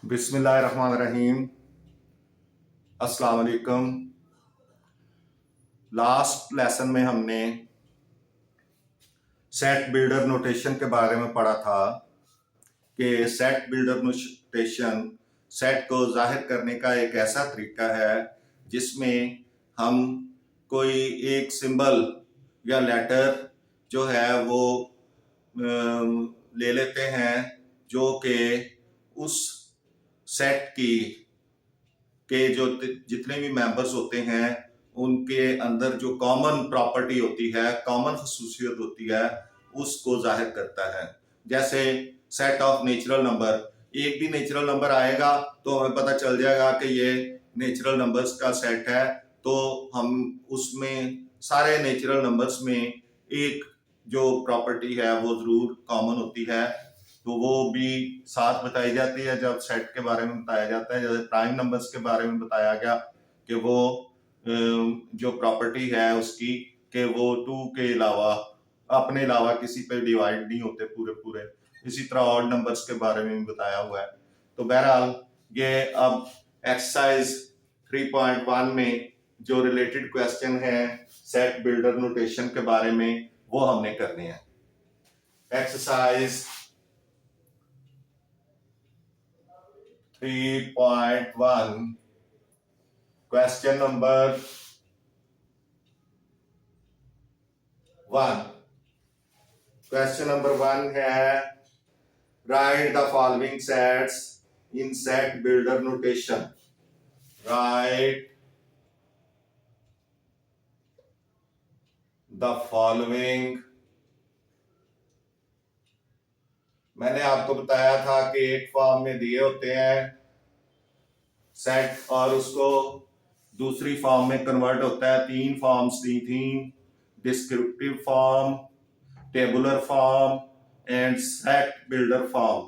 बिस्मिल्लाहिर्रहमानिर्रहीम। अस्सलाम वालेकुम। लास्ट लेसन में हमने सेट बिल्डर नोटेशन के बारे में पढ़ा था कि सेट बिल्डर नोटेशन सेट को जाहिर करने का एक ऐसा तरीका है जिसमें हम कोई एक सिंबल या लेटर जो है वो ले लेते हैं जो कि उस सेट के जो जितने भी मेंबर्स होते हैं उनके अंदर जो कॉमन प्रॉपर्टी होती है, कॉमन खसूसियत होती है, उसको जाहिर करता है। जैसे सेट ऑफ नेचुरल नंबर, एक भी नेचुरल नंबर आएगा तो हमें पता चल जाएगा कि ये नेचुरल नंबर्स का सेट है, तो हम उसमें सारे नेचुरल नंबर्स में एक जो प्रॉपर्टी है वो जरूर कॉमन होती है, तो वो भी साथ बताई जाती है जब सेट के बारे में बताया जाता है। जैसे प्राइम नंबर्स के बारे में बताया गया कि वो जो प्रॉपर्टी है उसकी कि वो टू के अलावा अपने अलावा किसी पे डिवाइड नहीं होते पूरे पूरे। इसी तरह ऑड नंबर्स के बारे में भी बताया हुआ है। तो बहरहाल ये अब एक्सरसाइज 3.1 में जो रिलेटेड क्वेश्चन है सेट बिल्डर नोटेशन के बारे में वो हमने करने हैं। Exercise 3.1 question number 1। Question number 1 है right the following sets in set builder notation. Right the following. मैंने आपको बताया था कि एक फॉर्म में दिए होते हैं सेट और उसको दूसरी फॉर्म में कन्वर्ट होता है। 3 फॉर्म्स दी थी, descriptive form, tabular form and set builder form.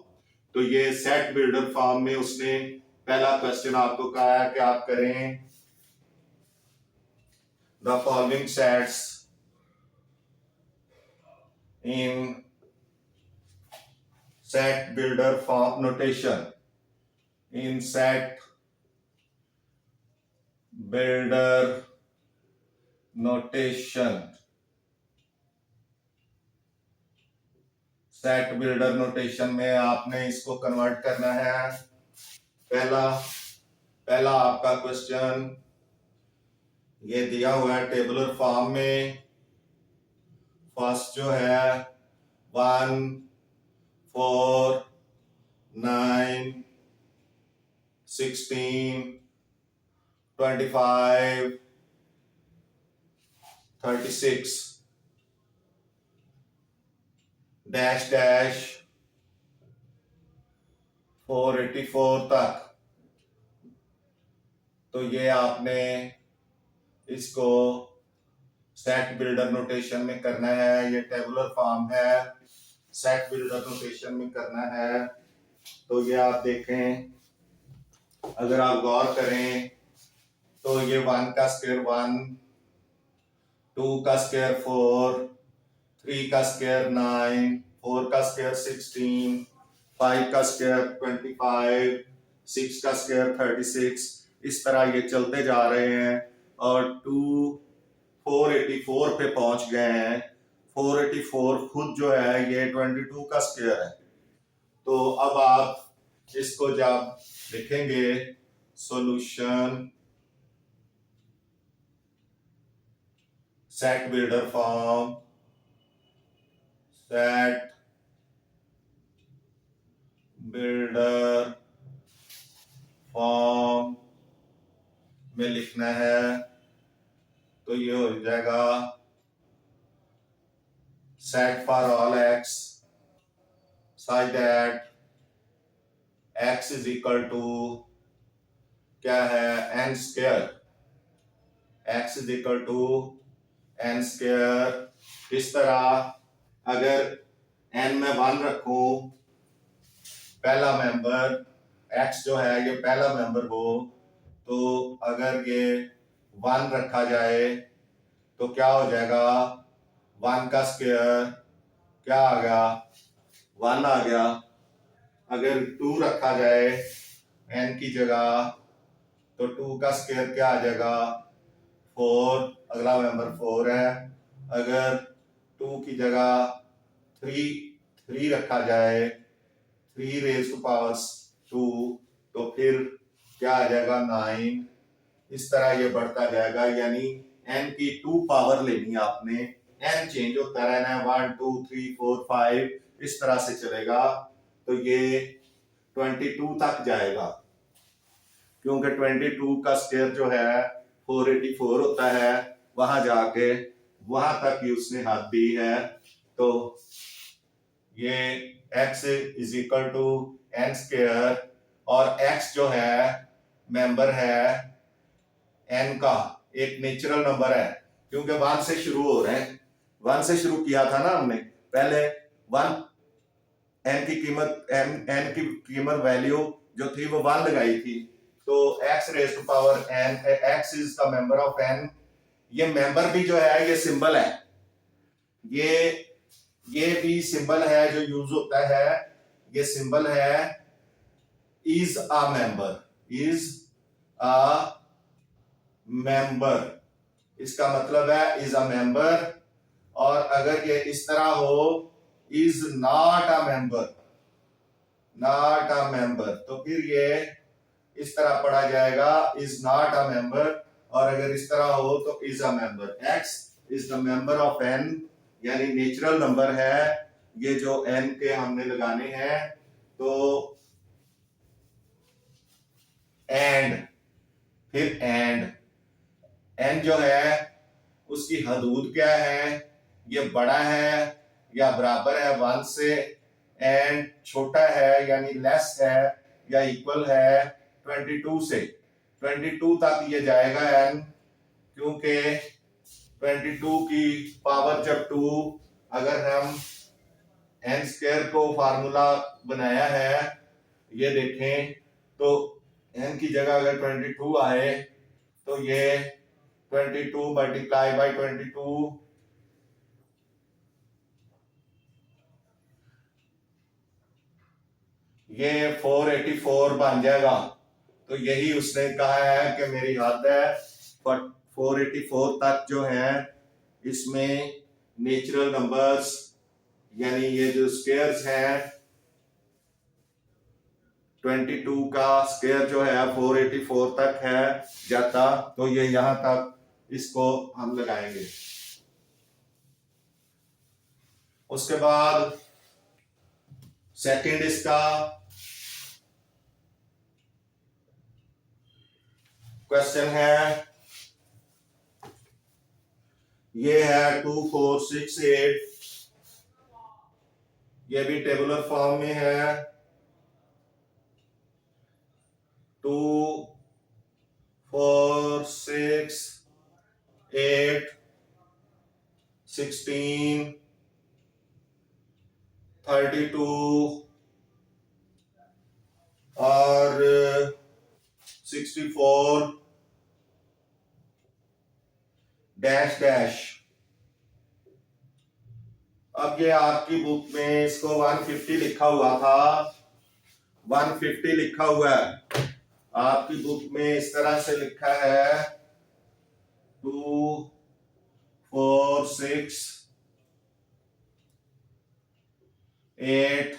तो ये सेट बिल्डर फॉर्म में उसने पहला क्वेश्चन आपको कहा है कि आप करें the following sets in set builder form notation. In set builder notation. Set builder notation में आपने इसको कन्वर्ट करना है। पहला आपका क्वेश्चन ये दिया हुआ है टेबुलर फॉर्म में। फर्स्ट जो है 1 4 9 16 25 36 डैश डैश 484 तक। तो ये आपने इसको सेट बिल्डर नोटेशन में करना है। ये टेबुलर फॉर्म है, सेट बिल्डर नोटेशन में करना है। तो ये आप देखें, अगर आप गौर करें तो ये 1 का स्क्वायर 1, 2 का स्क्वायर 4, 3 का स्क्वायर 9, 4 का स्क्वायर 16, 5 का स्क्वायर 25, 6 का स्क्वायर 36, इस तरह ये चलते जा रहे हैं और 484 पे पहुंच गए हैं। 484 खुद जो है ये 22 का स्क्वायर है। तो अब आप इसको जब लिखेंगे solution set builder form, set builder form में लिखना है तो ये हो जाएगा set for all x such that x is equal to क्या है n square. x is equal to n square. इस तरह अगर n में 1 रखूं, पहला मेंबर x जो है ये पहला मेंबर हो, तो अगर ये 1 रखा जाए तो क्या हो जाएगा 1 का स्क्वायर क्या आ गया 1 आ गया। अगर 2 रखा जाए n की जगह, तो 2 का स्क्वायर क्या आ जाएगा 4, अगला मेंबर 4 है। अगर 2 की जगह 3 रखा जाए, 3 रेज टू पावर 2, तो फिर क्या आ जाएगा 9। इस तरह ये बढ़ता जाएगा, यानी n की 2 पावर लेनी है आपने, n चेंज होता रहना है, 1 2 3 4 5 इस तरह से चलेगा। तो ये 22 तक जाएगा, क्योंकि 22 का स्क्वायर जो है 484 होता है, वहां जाके वहां तक ही उसने हद दी है। तो ये x is equal to n square, और x जो है मेंबर है n का, एक नेचुरल नंबर है, क्योंकि 1 से शुरू हो रहे हैं, 1 से शुरू किया था ना हमने पहले। 1 n की कीमत वैल्यू जो थी वो 1 लगाई थी, तो x raise to power n, x is the member of n। ये मेंबर भी जो है ये सिंबल है, ये भी सिंबल है जो यूज होता है, ये सिंबल है is a member, is a member, इसका मतलब है इज अ मेंबर। और अगर ये इस तरह हो is not a member, not a member, तो फिर ये इस तरह पढ़ा जाएगा इज नॉट अ मेंबर। और अगर इस तरह हो तो is a member. x is the member of n, यानी नेचुरल नंबर है ये जो n के हमने लगाने हैं। तो एंड, फिर एंड n जो है उसकी हदूद क्या है, ये बड़ा है या बराबर है 1 से, एंड छोटा है यानी लेस है या इक्वल है 22 से। 22 तक ये जाएगा n, क्योंकि 22 की पावर जब 2, अगर हम n स्क्वायर को फार्मूला बनाया है, ये देखें तो n की जगह अगर 22 आए तो ये 22 मल्टीप्लाई बाई 22, ये 484 बन जाएगा। तो यही उसने कहा है कि मेरी हद है 484 तक जो है, इसमें नेचुरल नंबर्स यानी ये जो स्क्वायर्स हैं, 22 का स्क्वायर जो है 484 तक है जाता, तो ये यहां तक इसको हम लगाएंगे। उसके बाद सेकंड इसका क्वेश्चन है, ये है 2 4 6 8, ये भी टेबुलर फॉर्म में है। 2 4 6 8 16 32 और 64 डैश डैश। अब ये आपकी बुक में इसको 150 लिखा हुआ था, 150 लिखा हुआ है आपकी बुक में, इस तरह से लिखा है 2 4 6 8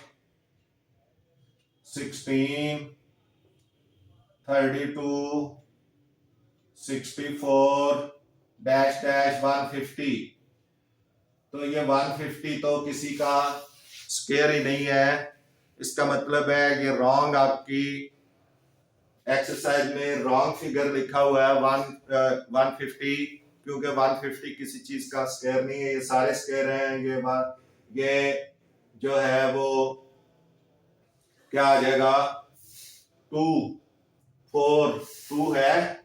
16 32 64 डैश डैश 150। तो ये 150 तो किसी का स्क्वायर ही नहीं है, इसका मतलब है ये रॉन्ग, आपकी एक्सरसाइज में रॉन्ग फिगर लिखा हुआ है 150, क्योंकि 150 किसी चीज का स्क्वायर नहीं है, ये सारे स्क्वायर हैं। ये जो है वो क्या आ जाएगा 2 4 2 है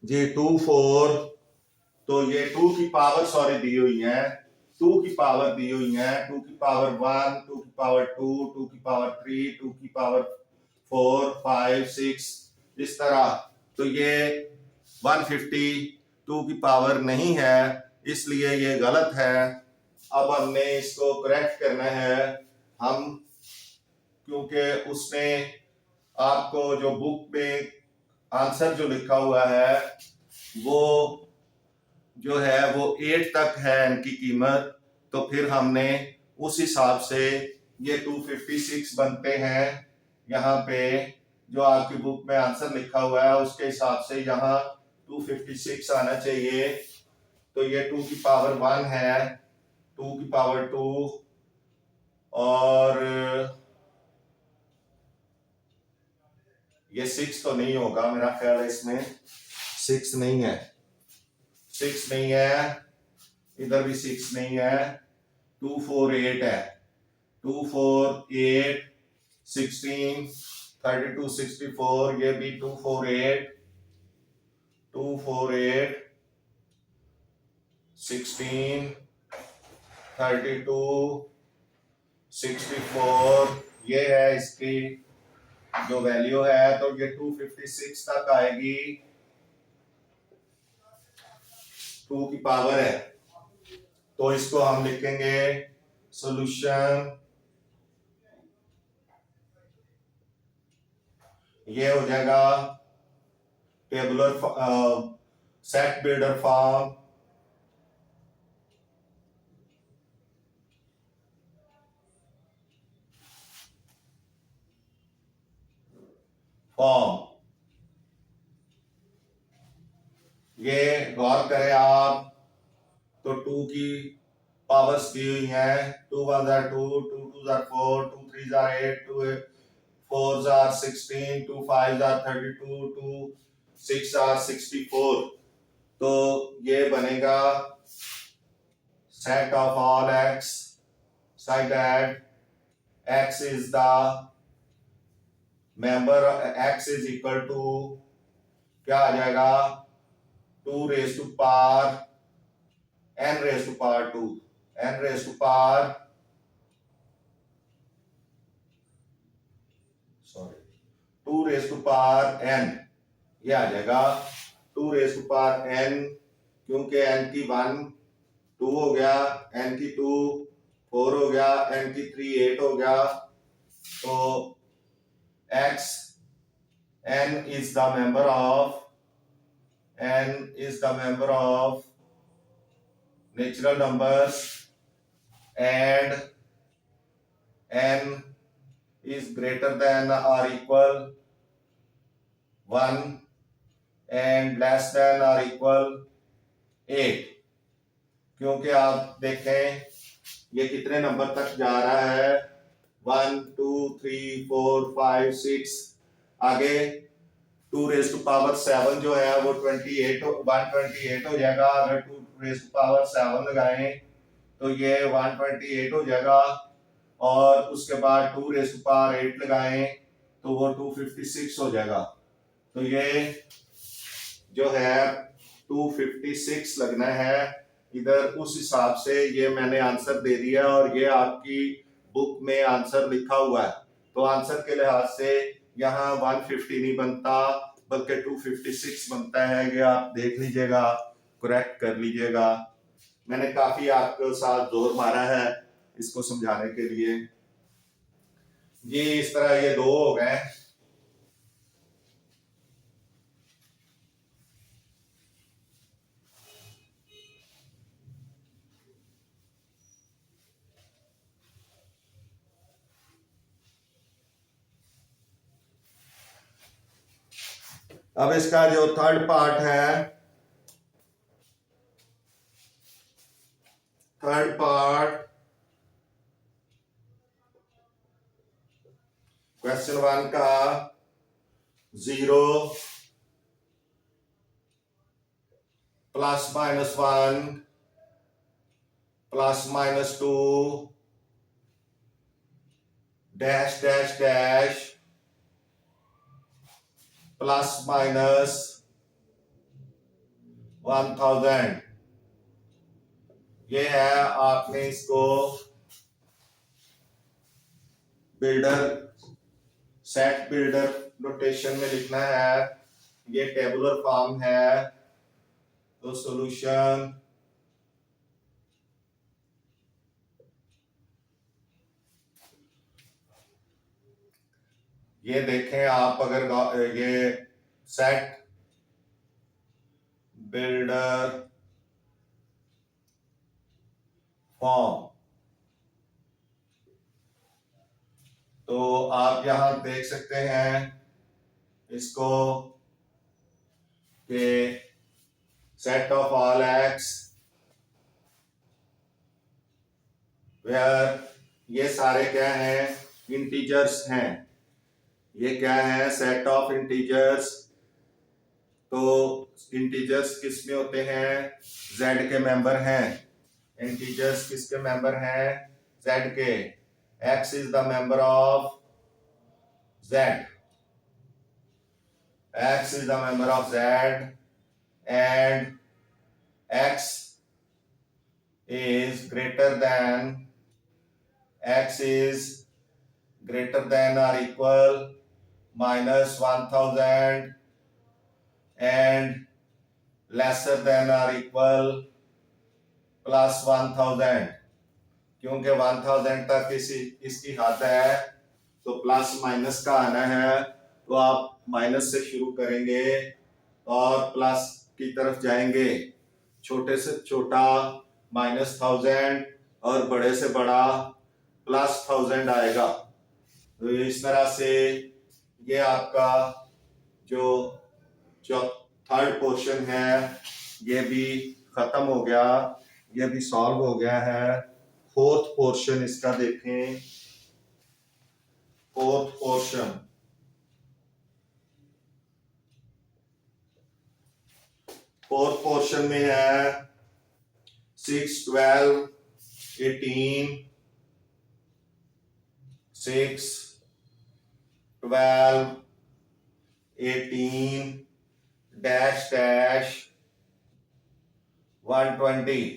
जी, 2 4, तो ये 2 की पावर सॉरी दी हुई है, 2 की पावर दी हुई है, 2 की पावर 1, 2 की पावर 2, 2 की पावर 3, 2 की पावर 4 5 6 इस तरह। तो ये 150 2 की पावर नहीं है, इसलिए ये गलत है। अब हमने इसको करेक्ट करना है हम, क्योंकि उसने आपको जो बुक में आंसर जो लिखा हुआ है वो जो है वो 8 तक है इनकी कीमत, तो फिर हमने उस हिसाब से ये 256 बनते हैं। यहाँ पे जो आपकी बुक में आंसर लिखा हुआ है उसके हिसाब से यहाँ 256 आना चाहिए। तो ये 2 की पावर 1 है, 2 की पावर 2, और ये 6 तो नहीं होगा मेरा ख्याल है, इसमें 6 नहीं है, 6 नहीं है, इधर भी 6 नहीं है, 2 4 8 है, 2 4 8 16 32 64, ये भी 2 4 8 2 4 8 16 32 64, ये है इसकी जो वैल्यू है। तो ये 256 तक आएगी, 2 की पावर है। तो इसको हम लिखेंगे सॉल्यूशन, ये हो जाएगा टेबुलर सेट बिल्डर फॉर्म, ये गौर करें आप, तो 2 की पावर्स दी हुई हैं, 2 1 2, 2 2 4, 2 3 8, 2 4 16, 2 5 32, 2 6 64। तो ये बनेगा set of all x such that x is the member, x is equal to क्या आ जाएगा 2 raised to power n raised to power 2, n raised to power sorry 2 raised to power n, ये आ जाएगा 2 raised to power n, क्योंकि n की 1 2 हो गया, n की 2 4 हो गया, n की 3 8 हो गया। तो x n is the member of natural numbers and n is greater than or equal 1 and less than or equal 8। क्योंकि आप देखें ये कितने नंबर तक जा रहा है, 1 2 3 4 5 6, आगे 2 रेज़ टू पावर 7 जो है वो 128 हो जाएगा। अगर 2 रेज़ टू पावर 7 लगाएं तो ये 128 हो जाएगा, और उसके बाद 2 रेज़ टू पावर 8 लगाएं तो वो 256 हो जाएगा। तो ये जो है 256 लगना है इधर, उस हिसाब से ये मैंने आंसर दे दिया, और ये आपकी बुक में आंसर लिखा हुआ है। तो आंसर के लिहाज से यहाँ 150 नहीं बनता बल्कि 256 बनता है। ये आप देख लीजिएगा, करेक्ट कर लीजिएगा। मैंने काफी आपके साथ जोर मारा है इसको समझाने के लिए। ये इस तरह ये 2 हो गए। अब इसका जो थर्ड पार्ट है, थर्ड पार्ट क्वेश्चन 1 का 0 plus minus 1 plus minus 2 dash dash dash plus minus 1000। ये है, आपने इसको बिल्डर सेट बिल्डर नोटेशन में लिखना है। ये टेबुलर फॉर्म है, तो सॉल्यूशन ये देखें आप, अगर ये सेट बिल्डर फॉर्म, तो आप यहां देख सकते हैं इसको कि set of all X where, ये सारे क्या हैं, इंटीजर्स हैं। ये क्या है, सेट ऑफ इंटीजर्स। तो इंटीजर्स किस में होते हैं, जेड के मेंबर हैं। इंटीजर्स किसके मेंबर हैं, जेड के। X is the member of Z, x is the member of z, and x is greater than or equal minus 1000 and lesser than or equal plus 1000। क्योंकि 1000 तक इसकी हद है, तो प्लस माइनस का आना है, तो आप माइनस से शुरू करेंगे और प्लस की तरफ जाएंगे। छोटे से छोटा -1000 और बड़े से बड़ा +1000 आएगा। तो इस तरह से ये आपका जो थर्ड पोर्शन है ये भी खत्म हो गया, ये भी सॉल्व हो गया है। फोर्थ पोर्शन इसका देखें, फोर्थ पोर्शन में है 6, 12, 18, 6, 12, 18 डैश डैश 120।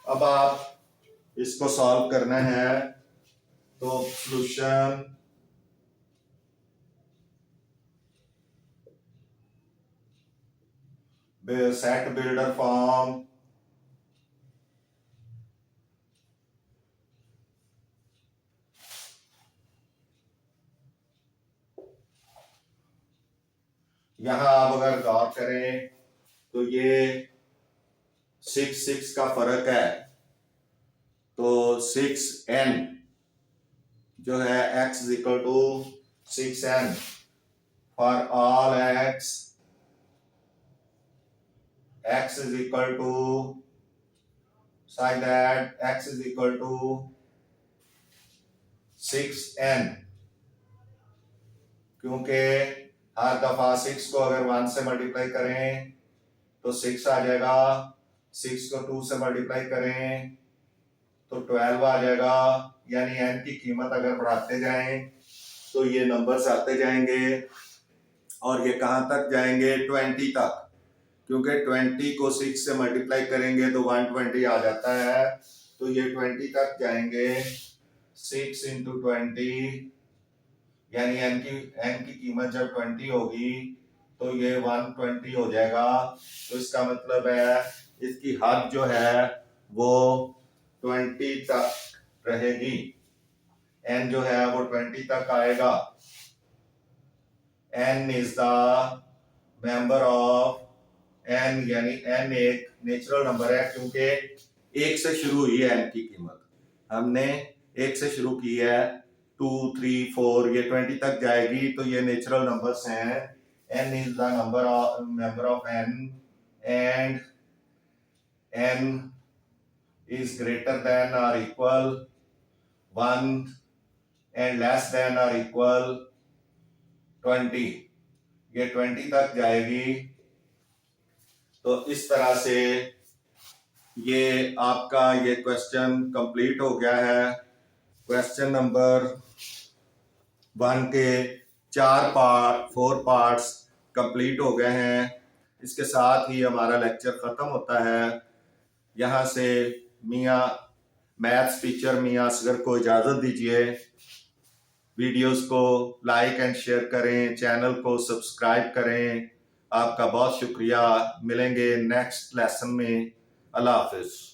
अब आप इसको सॉल्व करना है, तो सॉल्यूशन सेट बिल्डर फॉर्म, यहां आप अगर गौर करें तो ये 6 का फर्क है। तो 6n जो है x is equal to 6n for all x is equal to such that x is equal to 6n, क्योंकि हर दफा 6 को अगर 1 से मल्टीप्लाई करें तो 6 आ जाएगा, 6 को 2 से मल्टीप्लाई करें तो 12 आ जाएगा। यानी n की कीमत अगर बढ़ाते जाएं तो ये नंबर्स आते जाएंगे और ये कहां तक जाएंगे, 20 तक। क्योंकि 20 को 6 से मल्टीप्लाई करेंगे तो 120 आ जाता है, तो ये 20 तक जाएंगे। 6 इंटू 20 यानी n की कीमत जब 20 होगी तो ये 120 हो जाएगा। तो इसका मतलब है इसकी हद जो है वो 20 तक रहेगी, n जो है वो 20 तक आएगा। n is the member of n, यानी n एक नेचुरल नंबर है, क्योंकि 1 से शुरू हुई है n की कीमत। हमने 1 से शुरू की है, 2, 3, 4, ये 20 तक जाएगी, तो ये नेचुरल नंबर्स हैं। n is the member of n and n is greater than और इक्वल 1 एंड लेस देन और इक्वल 20। ये 20 तक जाएगी। तो इस तरह से ये आपका ये क्वेश्चन कंप्लीट हो गया है। क्वेश्चन नंबर 1 के 4 पार्ट्स कंप्लीट हो गए हैं। इसके साथ ही हमारा लेक्चर ख़त्म होता है। यहाँ से मियाँ मैथ्स टीचर मियाँ असगर को इजाज़त दीजिए। वीडियोस को लाइक एंड शेयर करें, चैनल को सब्सक्राइब करें। आपका बहुत शुक्रिया। मिलेंगे नेक्स्ट लेसन में। अल्लाह हाफिज़।